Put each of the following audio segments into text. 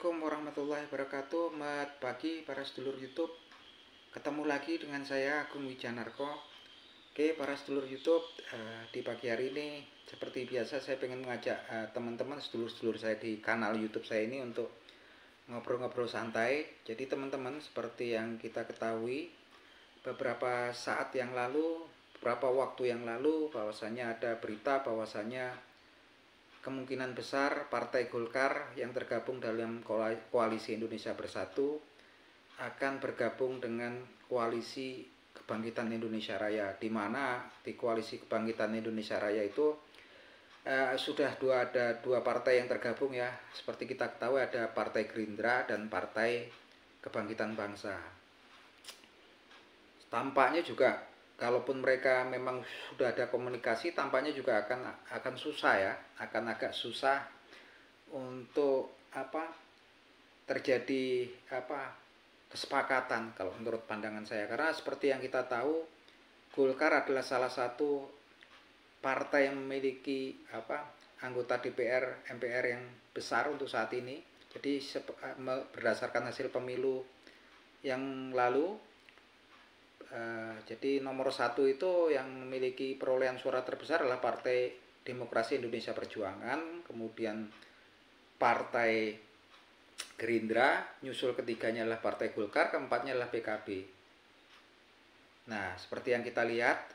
Assalamualaikum warahmatullahi wabarakatuh. Selamat pagi para sedulur YouTube. Ketemu lagi dengan saya Agung Wijanarko. Oke para sedulur YouTube, di pagi hari ini seperti biasa saya pengen mengajak teman-teman sedulur-sedulur saya di kanal YouTube saya ini untuk ngobrol-ngobrol santai. Jadi teman-teman, seperti yang kita ketahui beberapa saat yang lalu, beberapa waktu yang lalu, bahwasanya ada berita bahwasanya kemungkinan besar Partai Golkar yang tergabung dalam Koalisi Indonesia Bersatu akan bergabung dengan Koalisi Kebangkitan Indonesia Raya, di mana di Koalisi Kebangkitan Indonesia Raya itu sudah ada dua partai yang tergabung ya. Seperti kita ketahui ada Partai Gerindra dan Partai Kebangkitan Bangsa. Tampaknya juga kalaupun mereka memang sudah ada komunikasi, tampaknya juga akan susah ya, akan agak susah untuk terjadi kesepakatan kalau menurut pandangan saya. Karena seperti yang kita tahu, Golkar adalah salah satu partai yang memiliki anggota DPR, MPR yang besar untuk saat ini. Jadi berdasarkan hasil pemilu yang lalu, jadi nomor satu itu yang memiliki perolehan suara terbesar adalah Partai Demokrasi Indonesia Perjuangan, kemudian Partai Gerindra, nyusul ketiganya adalah Partai Golkar, keempatnya adalah PKB. Nah, seperti yang kita lihat,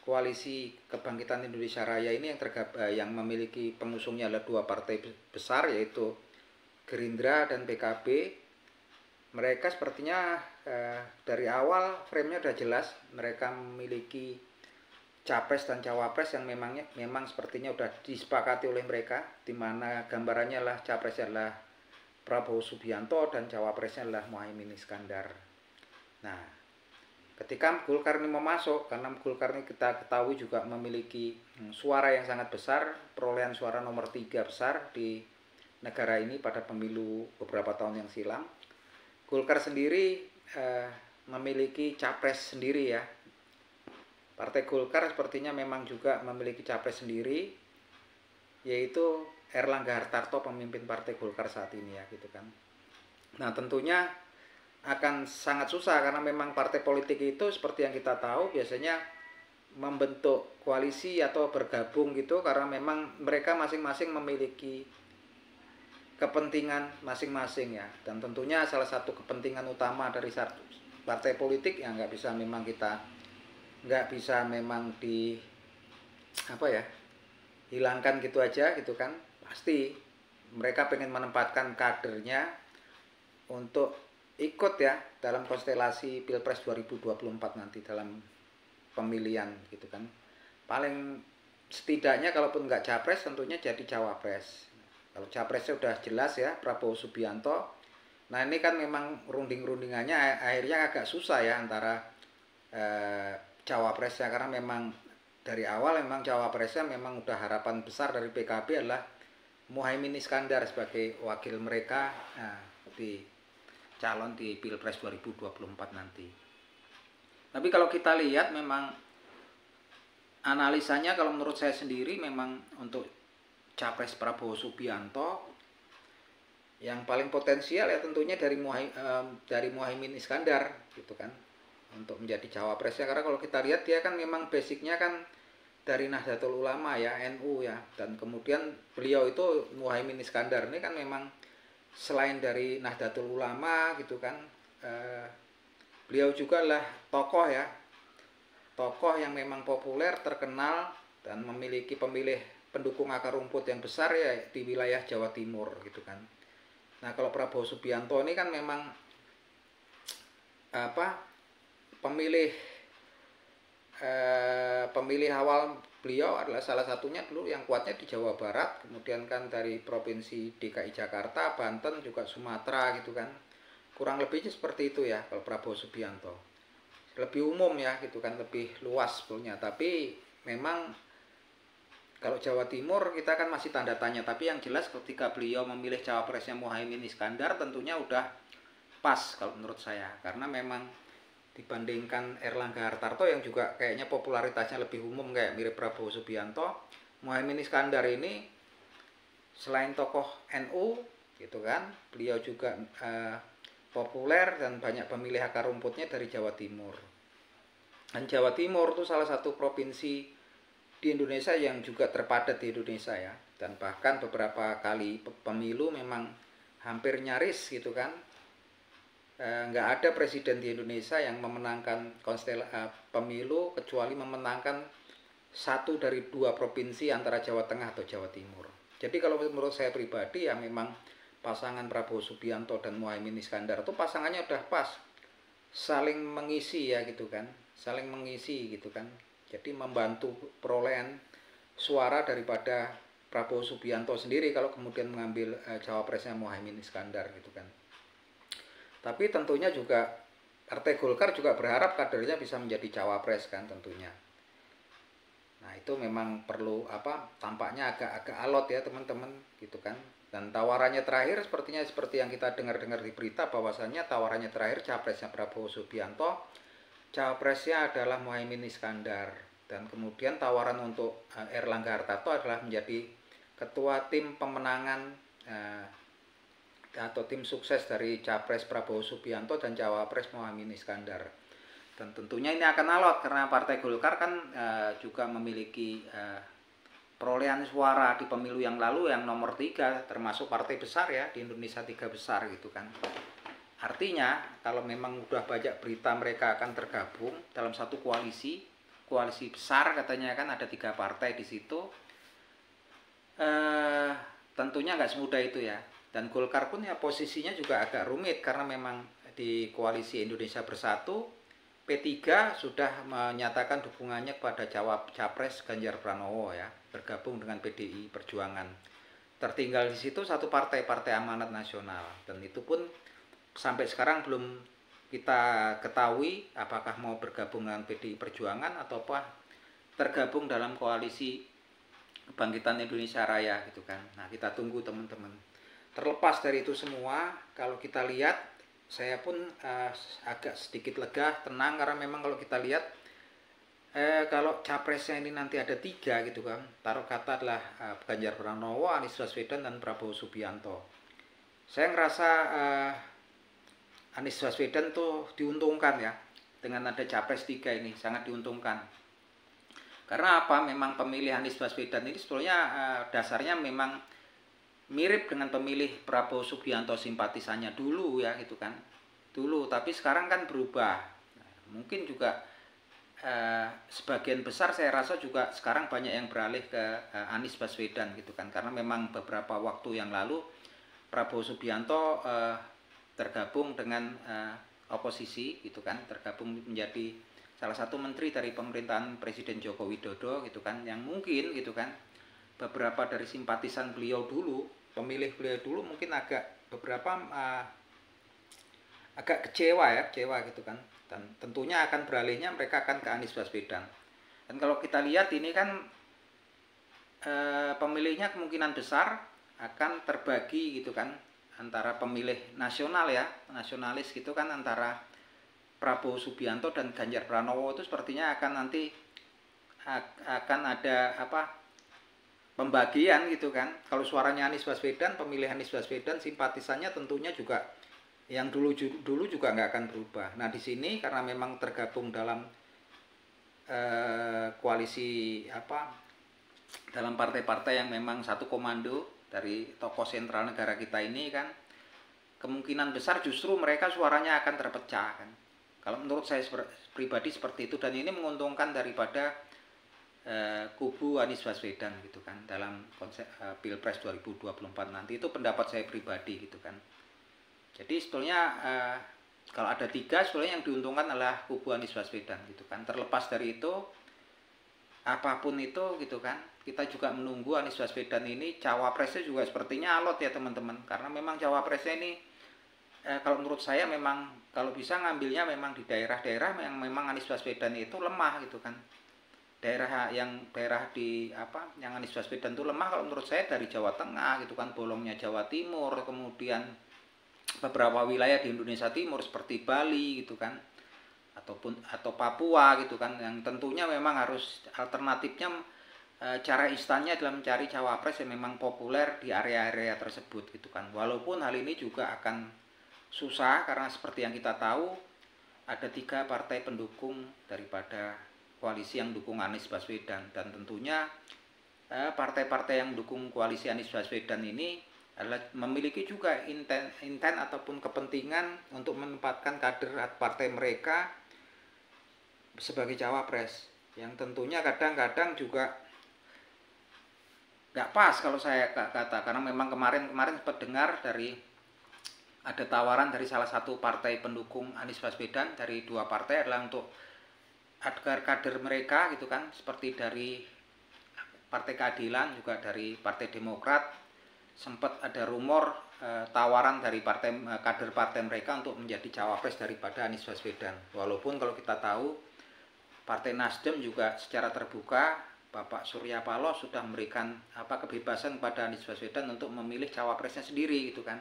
Koalisi Kebangkitan Indonesia Raya ini yang memiliki pengusungnya adalah dua partai besar, yaitu Gerindra dan PKB. Mereka sepertinya dari awal frame-nya sudah jelas, mereka memiliki capres dan cawapres yang memang sepertinya sudah disepakati oleh mereka, di mana gambarannya adalah capresnya adalah Prabowo Subianto dan cawapresnya adalah Muhaimin Iskandar. Nah, ketika Golkar ini mau masuk, karena Golkar ini kita ketahui juga memiliki suara yang sangat besar, perolehan suara nomor 3 besar di negara ini pada pemilu beberapa tahun yang silam. Golkar sendiri memiliki capres sendiri ya. Partai Golkar sepertinya memang juga memiliki capres sendiri, yaitu Erlangga Hartarto, pemimpin Partai Golkar saat ini ya gitu kan. Nah, tentunya akan sangat susah karena memang partai politik itu seperti yang kita tahu biasanya membentuk koalisi atau bergabung gitu karena memang mereka masing-masing memiliki kepentingan masing-masing ya, dan tentunya salah satu kepentingan utama dari satu partai politik yang nggak bisa memang hilangkan gitu aja gitu kan. Pasti mereka pengen menempatkan kadernya untuk ikut ya dalam konstelasi Pilpres 2024 nanti dalam pemilihan gitu kan. Paling setidaknya kalaupun nggak capres tentunya jadi cawapres. Kalau capresnya udah jelas ya Prabowo Subianto. Nah, ini kan memang runding-rundingannya akhirnya agak susah ya antara cawapresnya, karena memang dari awal memang cawapresnya memang udah harapan besar dari PKB adalah Muhaimin Iskandar sebagai wakil mereka di calon di Pilpres 2024 nanti. Tapi kalau kita lihat memang analisanya kalau menurut saya sendiri memang untuk capres Prabowo Subianto yang paling potensial ya tentunya dari Muhaimin Iskandar gitu kan untuk menjadi cawapresnya, karena kalau kita lihat dia kan memang basicnya kan dari Nahdlatul Ulama ya, NU ya, dan kemudian beliau itu Muhaimin Iskandar ini kan memang selain dari Nahdlatul Ulama gitu kan, beliau juga lah tokoh yang memang populer, terkenal, dan memiliki pendukung akar rumput yang besar ya di wilayah Jawa Timur gitu kan. Nah, kalau Prabowo Subianto ini kan memang pemilih awal beliau adalah salah satunya dulu yang kuatnya di Jawa Barat, kemudian kan dari provinsi DKI Jakarta, Banten, juga Sumatera gitu kan. Kurang lebihnya seperti itu ya kalau Prabowo Subianto. Lebih umum ya gitu kan, lebih luas sebetulnya, tapi memang kalau Jawa Timur kita kan masih tanda tanya, tapi yang jelas ketika beliau memilih cawapresnya Muhaimin Iskandar tentunya udah pas kalau menurut saya, karena memang dibandingkan Erlangga Hartarto yang juga kayaknya popularitasnya lebih umum kayak mirip Prabowo Subianto, Muhaimin Iskandar ini selain tokoh NU gitu kan. Beliau juga populer dan banyak pemilih akar rumputnya dari Jawa Timur. Dan Jawa Timur itu salah satu provinsi di Indonesia yang juga terpadat di Indonesia ya. Dan bahkan beberapa kali pemilu memang hampir nyaris gitu kan. Nggak ada presiden di Indonesia yang memenangkan pemilu kecuali memenangkan satu dari dua provinsi antara Jawa Tengah atau Jawa Timur. Jadi kalau menurut saya pribadi ya memang pasangan Prabowo Subianto dan Muhaimin Iskandar itu pasangannya udah pas, saling mengisi ya gitu kan, saling mengisi gitu kan. Jadi membantu perolehan suara daripada Prabowo Subianto sendiri kalau kemudian mengambil cawapresnya Muhaimin Iskandar gitu kan. Tapi tentunya juga Partai Golkar juga berharap kadernya bisa menjadi cawapres kan tentunya. Nah itu memang perlu tampaknya agak alot ya teman-teman gitu kan. Dan tawarannya terakhir seperti yang kita dengar-dengar di berita bahwasannya tawarannya terakhir capresnya Prabowo Subianto, cawapresnya adalah Muhaimin Iskandar. Dan kemudian tawaran untuk Erlangga Hartarto adalah menjadi ketua tim pemenangan atau tim sukses dari capres Prabowo Subianto dan cawapres Muhaimin Iskandar. Dan tentunya ini akan alot karena Partai Golkar kan juga memiliki perolehan suara di pemilu yang lalu yang nomor 3, termasuk partai besar ya di Indonesia 3 besar gitu kan. Artinya kalau memang udah banyak berita mereka akan tergabung dalam satu koalisi besar katanya kan, ada 3 partai di situ. Tentunya nggak semudah itu ya. Dan Golkar pun ya posisinya juga agak rumit karena memang di koalisi Indonesia Bersatu P3 sudah menyatakan dukungannya kepada capres Ganjar Pranowo ya, bergabung dengan PDI Perjuangan. Tertinggal di situ satu partai Amanat Nasional, dan itu pun sampai sekarang belum kita ketahui apakah mau bergabung dengan PDI Perjuangan atau tergabung dalam koalisi Kebangkitan Indonesia Raya gitu kan. Nah kita tunggu teman-teman. Terlepas dari itu semua, kalau kita lihat, saya pun agak sedikit lega, tenang, karena memang kalau kita lihat kalau capresnya ini nanti ada 3 gitu kan, taruh kata adalah Ganjar Pranowo, Anies Baswedan, dan Prabowo Subianto. Saya ngerasa Anies Baswedan tuh diuntungkan ya dengan ada capres 3 ini, sangat diuntungkan. Karena apa? Memang pemilih Anies Baswedan ini sebetulnya dasarnya memang mirip dengan pemilih Prabowo Subianto simpatisannya dulu ya gitu kan. Dulu, tapi sekarang kan berubah. Mungkin juga sebagian besar saya rasa juga sekarang banyak yang beralih ke Anies Baswedan gitu kan. Karena memang beberapa waktu yang lalu Prabowo Subianto tergabung dengan oposisi gitu kan, tergabung menjadi salah satu menteri dari pemerintahan Presiden Joko Widodo gitu kan, yang mungkin gitu kan beberapa dari simpatisan beliau dulu, pemilih beliau dulu mungkin beberapa agak kecewa gitu kan, dan tentunya akan beralihnya mereka akan ke Anies Baswedan. Dan kalau kita lihat ini kan pemilihnya kemungkinan besar akan terbagi gitu kan antara pemilih nasional ya, nasionalis gitu kan, antara Prabowo Subianto dan Ganjar Pranowo. Itu sepertinya akan nanti akan ada pembagian gitu kan. Kalau suaranya Anies Baswedan, pemilih Anies Baswedan simpatisannya tentunya juga yang dulu juga nggak akan berubah. Nah di sini karena memang tergabung dalam koalisi dalam partai-partai yang memang satu komando dari tokoh sentral negara kita ini kan, kemungkinan besar justru mereka suaranya akan terpecah kan. Kalau menurut saya pribadi seperti itu, dan ini menguntungkan daripada kubu Anies Baswedan gitu kan dalam konsep Pilpres 2024 nanti. Itu pendapat saya pribadi gitu kan. Jadi sebetulnya kalau ada 3, sebetulnya yang diuntungkan adalah kubu Anies Baswedan gitu kan. Terlepas dari itu, apapun itu gitu kan, kita juga menunggu Anies Baswedan ini cawapresnya juga sepertinya alot ya teman-teman. Karena memang cawapresnya ini kalau menurut saya memang kalau bisa ngambilnya memang di daerah-daerah yang memang Anies Baswedan itu lemah gitu kan. Daerah di yang Anies Baswedan itu lemah kalau menurut saya dari Jawa Tengah gitu kan, bolongnya Jawa Timur, kemudian beberapa wilayah di Indonesia Timur seperti Bali gitu kan, atau Papua gitu kan, yang tentunya memang harus alternatifnya cara instannya adalah mencari cawapres yang memang populer di area-area tersebut gitu kan. Walaupun hal ini juga akan susah karena seperti yang kita tahu ada 3 partai pendukung daripada koalisi yang dukung Anies Baswedan, dan tentunya partai-partai yang mendukung koalisi Anies Baswedan ini adalah memiliki juga intent ataupun kepentingan untuk menempatkan kader partai mereka sebagai cawapres, yang tentunya kadang-kadang juga nggak pas kalau saya kata, karena memang kemarin sempat dengar dari ada tawaran dari salah satu partai pendukung Anies Baswedan, dari 2 partai adalah untuk agar kader mereka gitu kan, seperti dari Partai Keadilan juga dari Partai Demokrat, sempat ada rumor tawaran dari kader partai mereka untuk menjadi cawapres daripada Anies Baswedan. Walaupun kalau kita tahu Partai Nasdem juga secara terbuka Bapak Surya Paloh sudah memberikan kebebasan kepada Anies Baswedan untuk memilih cawapresnya sendiri gitu kan.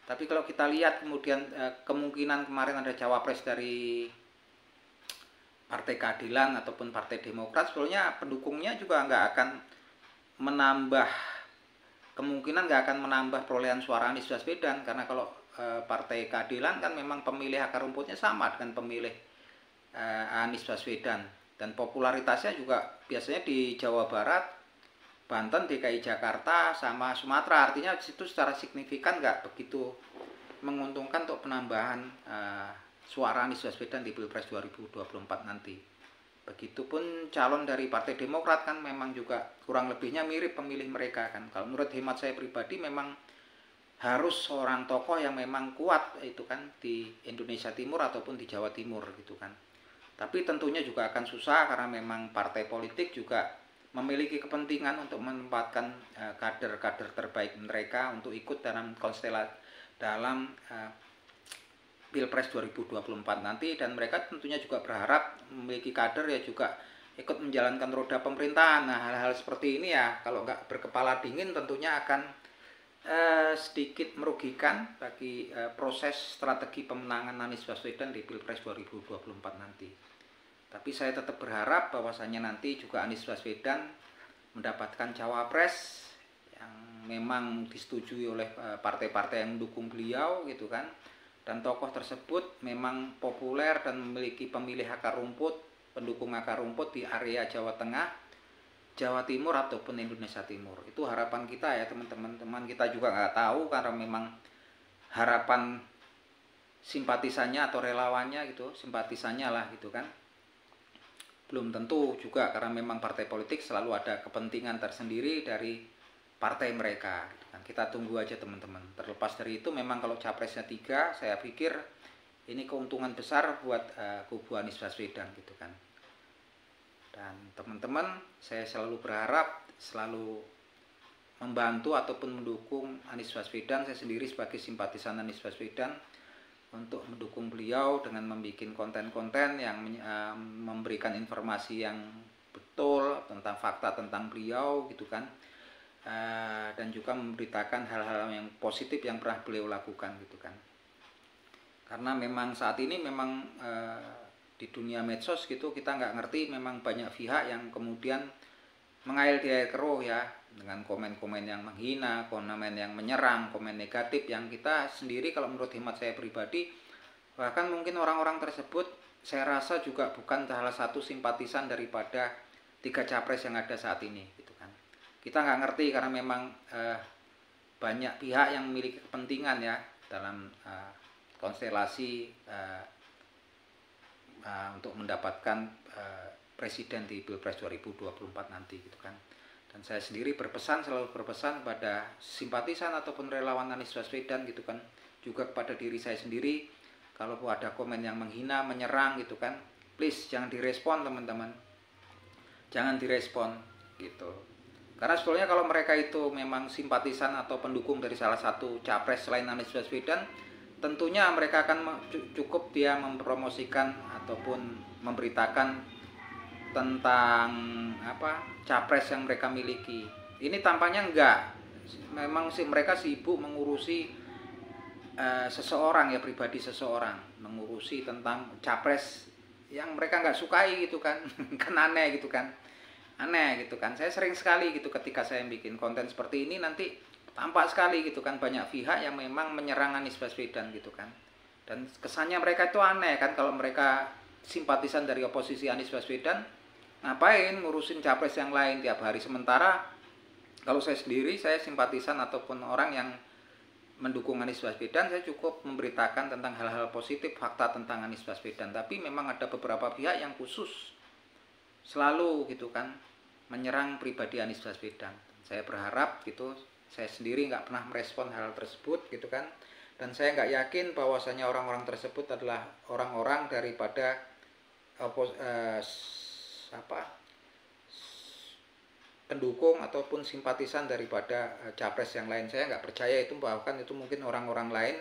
Tapi kalau kita lihat kemudian kemungkinan kemarin ada cawapres dari Partai Keadilan ataupun Partai Demokrat, sebetulnya pendukungnya juga nggak akan menambah, kemungkinan nggak akan menambah perolehan suara Anies Baswedan, karena kalau Partai Keadilan kan memang pemilih akar rumputnya sama dengan pemilih Anies Baswedan, dan popularitasnya juga biasanya di Jawa Barat, Banten, DKI Jakarta, sama Sumatera. Artinya itu secara signifikan nggak begitu menguntungkan untuk penambahan suara Anies Baswedan di Pilpres 2024 nanti. Begitupun calon dari Partai Demokrat kan memang juga kurang lebihnya mirip pemilih mereka kan. Kalau menurut hemat saya pribadi memang harus seorang tokoh yang memang kuat itu kan di Indonesia Timur ataupun di Jawa Timur gitu kan. Tapi tentunya juga akan susah karena memang partai politik juga memiliki kepentingan untuk menempatkan kader-kader terbaik mereka untuk ikut dalam Pilpres 2024 nanti, dan mereka tentunya juga berharap memiliki kader ya juga ikut menjalankan roda pemerintahan. Nah, hal-hal seperti ini ya kalau nggak berkepala dingin tentunya akan sedikit merugikan bagi proses strategi pemenangan Anies Baswedan di Pilpres 2024 nanti. Tapi saya tetap berharap bahwasanya nanti juga Anies Baswedan mendapatkan cawapres yang memang disetujui oleh partai-partai yang mendukung beliau gitu kan. Dan tokoh tersebut memang populer dan memiliki pemilih akar rumput, pendukung akar rumput di area Jawa Tengah, Jawa Timur ataupun Indonesia Timur. Itu harapan kita ya teman-teman. Kita juga nggak tahu karena memang harapan simpatisannya atau relawannya gitu, simpatisannya lah gitu kan. Belum tentu juga karena memang partai politik selalu ada kepentingan tersendiri dari partai mereka. Kita tunggu aja teman-teman. Terlepas dari itu memang kalau capresnya 3, saya pikir ini keuntungan besar buat kubu Anies Baswedan gitu kan. Dan teman-teman, saya selalu berharap, selalu membantu ataupun mendukung Anies Baswedan. Saya sendiri sebagai simpatisan Anies Baswedan untuk mendukung beliau dengan membuat konten-konten yang memberikan informasi yang betul tentang fakta tentang beliau gitu kan, dan juga memberitakan hal-hal yang positif yang pernah beliau lakukan gitu kan. Karena memang saat ini memang di dunia medsos gitu kita nggak ngerti, memang banyak pihak yang kemudian mengail di air keruh ya, dengan komen-komen yang menghina, komen yang menyerang, komen negatif yang kita sendiri kalau menurut hemat saya pribadi, bahkan mungkin orang-orang tersebut saya rasa juga bukan salah satu simpatisan daripada 3 capres yang ada saat ini gitu kan. Kita nggak ngerti karena memang banyak pihak yang memiliki kepentingan ya dalam konstelasi untuk mendapatkan presiden di Pilpres 2024 nanti gitu kan. Dan saya sendiri selalu berpesan pada simpatisan ataupun relawan Anies Baswedan gitu kan, juga kepada diri saya sendiri, kalau ada komen yang menghina, menyerang gitu kan, please jangan direspon teman-teman, jangan direspon gitu. Karena sebetulnya kalau mereka itu memang simpatisan atau pendukung dari salah satu capres selain Anies Baswedan, tentunya mereka akan cukup dia mempromosikan ataupun memberitakan tentang capres yang mereka miliki. Ini tampaknya enggak. Memang mereka sibuk mengurusi seseorang ya, pribadi seseorang, mengurusi tentang capres yang mereka nggak sukai gitu kan. Kan aneh gitu kan. aneh gitu kan. Saya sering sekali gitu ketika saya bikin konten seperti ini nanti tampak sekali gitu kan banyak pihak yang memang menyerang Anies Baswedan gitu kan. Dan kesannya mereka itu aneh kan, kalau mereka simpatisan dari oposisi Anies Baswedan ngapain ngurusin capres yang lain tiap hari, sementara kalau saya sendiri, saya simpatisan ataupun orang yang mendukung Anies Baswedan, saya cukup memberitakan tentang hal-hal positif, fakta tentang Anies Baswedan. Tapi memang ada beberapa pihak yang khusus selalu gitu kan menyerang pribadi Anies Baswedan. Saya berharap gitu, saya sendiri nggak pernah merespon hal tersebut gitu kan, dan saya nggak yakin bahwasanya orang-orang tersebut adalah orang-orang daripada pendukung ataupun simpatisan daripada capres yang lain. Saya nggak percaya itu, bahkan itu mungkin orang-orang lain,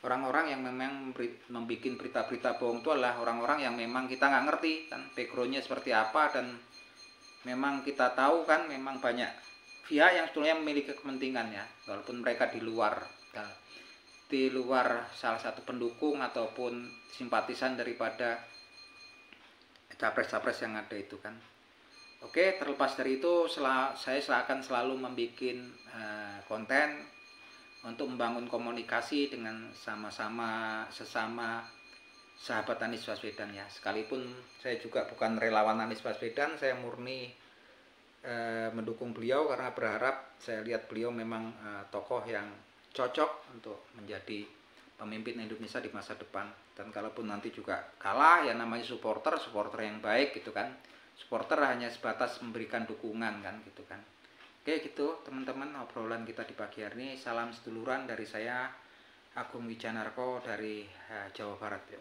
orang-orang yang memang membuat berita-berita bohong itu adalah orang-orang yang memang kita nggak ngerti kan backgroundnya seperti apa, dan memang kita tahu kan memang banyak pihak yang sebetulnya memiliki kepentingan ya, walaupun mereka di luar salah satu pendukung ataupun simpatisan daripada capres-capres yang ada itu kan. Oke, terlepas dari itu, saya akan selalu membuat konten untuk membangun komunikasi dengan sesama sahabat Anies Baswedan ya. Sekalipun saya juga bukan relawan Anies Baswedan, saya murni mendukung beliau karena berharap, saya lihat beliau memang tokoh yang cocok untuk menjadi pemimpin Indonesia di masa depan. Dan kalaupun nanti juga kalah ya, namanya supporter yang baik gitu kan. Supporter hanya sebatas memberikan dukungan kan gitu kan. Oke gitu teman-teman, obrolan kita di pagi hari ini. Salam seduluran dari saya, Agung Wijanarko dari Jawa Barat ya.